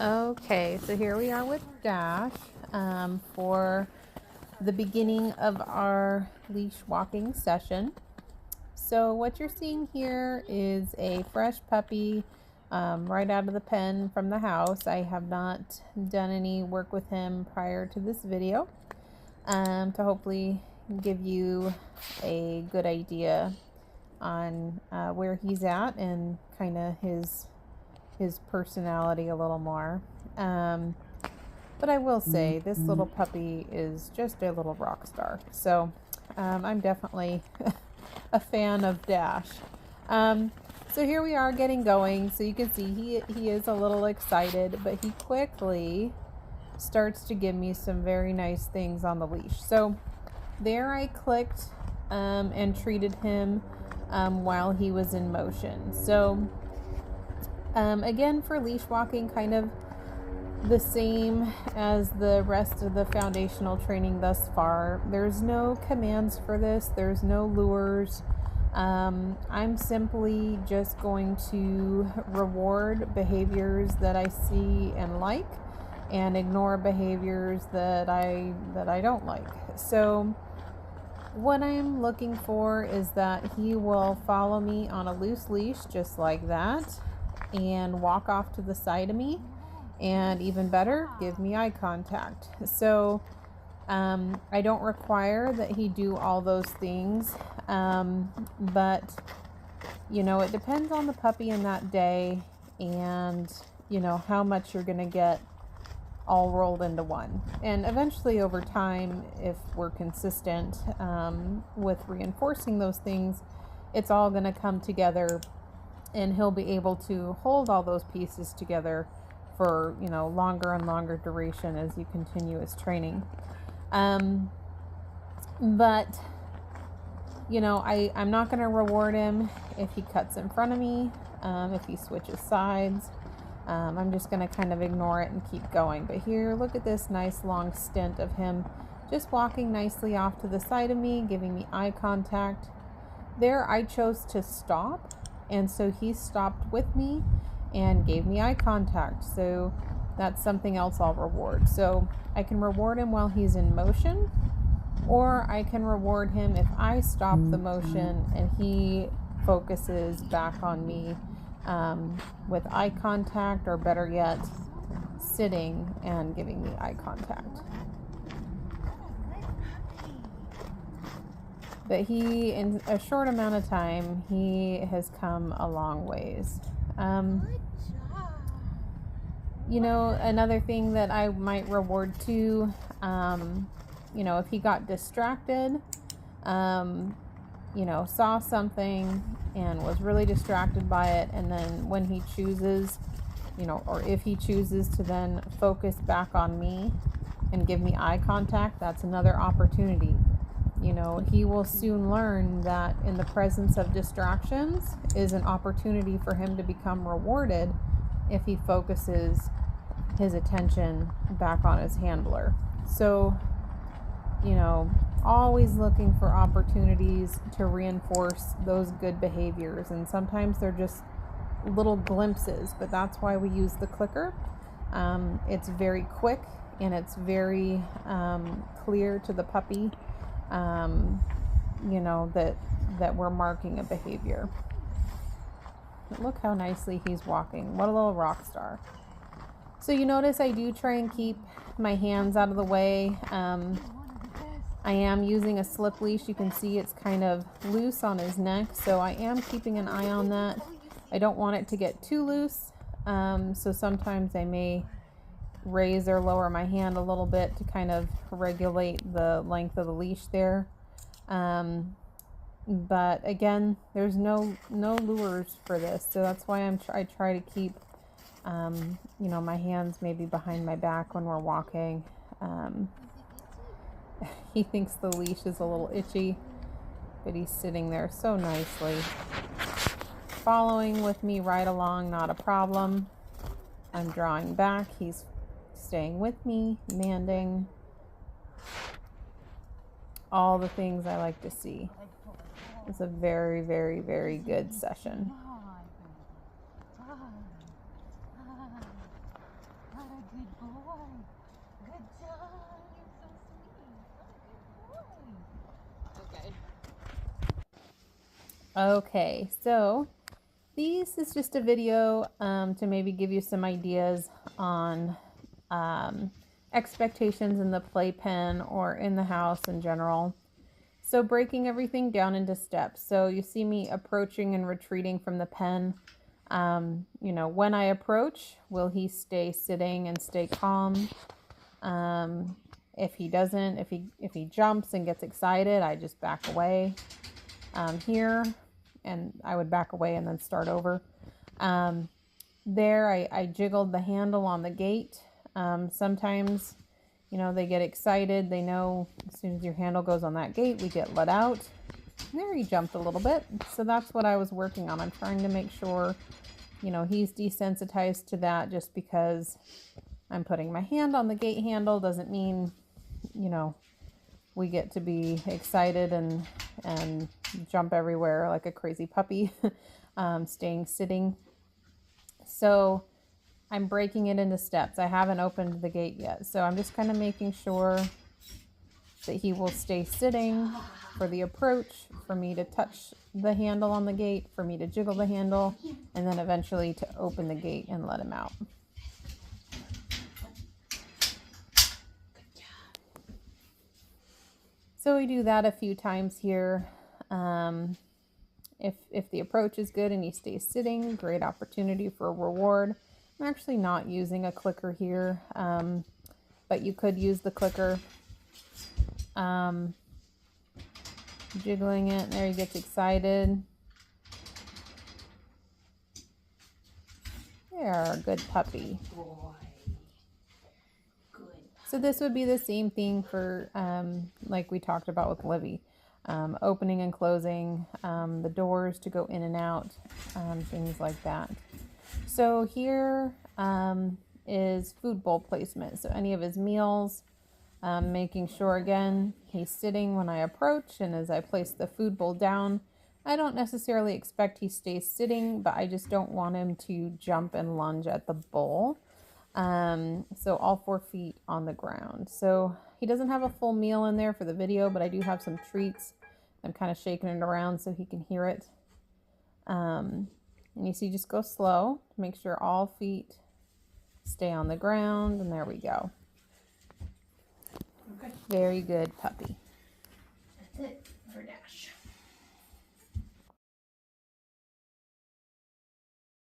Okay, so here we are with Dash for the beginning of our leash walking session. So what you're seeing here is a fresh puppy right out of the pen from the house. I have not done any work with him prior to this video to hopefully give you a good idea on where he's at and kind of his personality a little more. But I will say this little puppy is just a little rock star. So I'm definitely a fan of Dash. So here we are getting going. So you can see he is a little excited, but he quickly starts to give me some very nice things on the leash. So there I clicked and treated him while he was in motion. So again, for leash walking, kind of the same as the rest of the foundational training thus far. There's no commands for this. There's no lures. I'm simply just going to reward behaviors that I see and like, and ignore behaviors that I don't like. So what I'm looking for is that he will follow me on a loose leash just like that and walk off to the side of me, and even better, give me eye contact. So I don't require that he do all those things, but it depends on the puppy in that day, and how much you're gonna get all rolled into one. And eventually over time, if we're consistent with reinforcing those things, it's all gonna come together, and he'll be able to hold all those pieces together for longer and longer duration as you continue his training. But I'm not going to reward him if he cuts in front of me, if he switches sides. I'm just going to kind of ignore it and keep going. But here, look at this nice long stint of him just walking nicely off to the side of me, giving me eye contact. There I chose to stop, and so he stopped with me and gave me eye contact. So that's something else I'll reward. So I can reward him while he's in motion, or I can reward him if I stop the motion and he focuses back on me with eye contact, or better yet, sitting and giving me eye contact. But he, in a short amount of time, he has come a long ways. Another thing that I might reward too, if he got distracted, saw something and was really distracted by it, and then when he chooses, or if he chooses to then focus back on me and give me eye contact, that's another opportunity. He will soon learn that in the presence of distractions is an opportunity for him to become rewarded if he focuses his attention back on his handler. So, always looking for opportunities to reinforce those good behaviors. And sometimes they're just little glimpses, but that's why we use the clicker. It's very quick, and it's very clear to the puppy that we're marking a behavior. But look how nicely he's walking. What a little rock star. So you notice I do try and keep my hands out of the way. I am using a slip leash. You can see it's kind of loose on his neck, so I am keeping an eye on that. I don't want it to get too loose, so sometimes I may raise or lower my hand a little bit to kind of regulate the length of the leash there. But again, there's no lures for this, so that's why I try to keep my hands maybe behind my back when we're walking. He thinks the leash is a little itchy, but he's sitting there so nicely, following with me right along, not a problem. I'm drawing back, he's staying with me, manding, all the things I like to see. It's a very, very, very good session. boy. Good job. You're so sweet. What a good boy. Okay. Okay, so this is just a video to maybe give you some ideas on expectations in the playpen or in the house in general. So breaking everything down into steps. So you see me approaching and retreating from the pen. You know, when I approach, will he stay sitting and stay calm? If he doesn't, if he jumps and gets excited, I just back away here, and I would back away and then start over. There, I jiggled the handle on the gate. Sometimes, you know, they get excited. They know as soon as your handle goes on that gate, we get let out. There, he jumped a little bit. So that's what I was working on. I'm trying to make sure, you know, he's desensitized to that. Just because I'm putting my hand on the gate handle doesn't mean, you know, we get to be excited and jump everywhere like a crazy puppy, staying sitting. So I'm breaking it into steps. I haven't opened the gate yet. So I'm just kind of making sure that he will stay sitting for the approach, for me to touch the handle on the gate, for me to jiggle the handle, and then eventually to open the gate and let him out. So we do that a few times here. If the approach is good and he stays sitting, great opportunity for a reward. I'm actually not using a clicker here, but you could use the clicker. Jiggling it, there he gets excited. There, good puppy. So this would be the same thing for, like we talked about with Livy. Opening and closing the doors to go in and out, things like that. So here is food bowl placement. So any of his meals, making sure again he's sitting when I approach, and as I place the food bowl down, I don't necessarily expect he stays sitting, but I just don't want him to jump and lunge at the bowl. So all 4 feet on the ground. So he doesn't have a full meal in there for the video, but I do have some treats. I'm kind of shaking it around so he can hear it. And you see, just go slow to make sure all feet stay on the ground. And there we go. Okay. Very good puppy. That's it for Dash.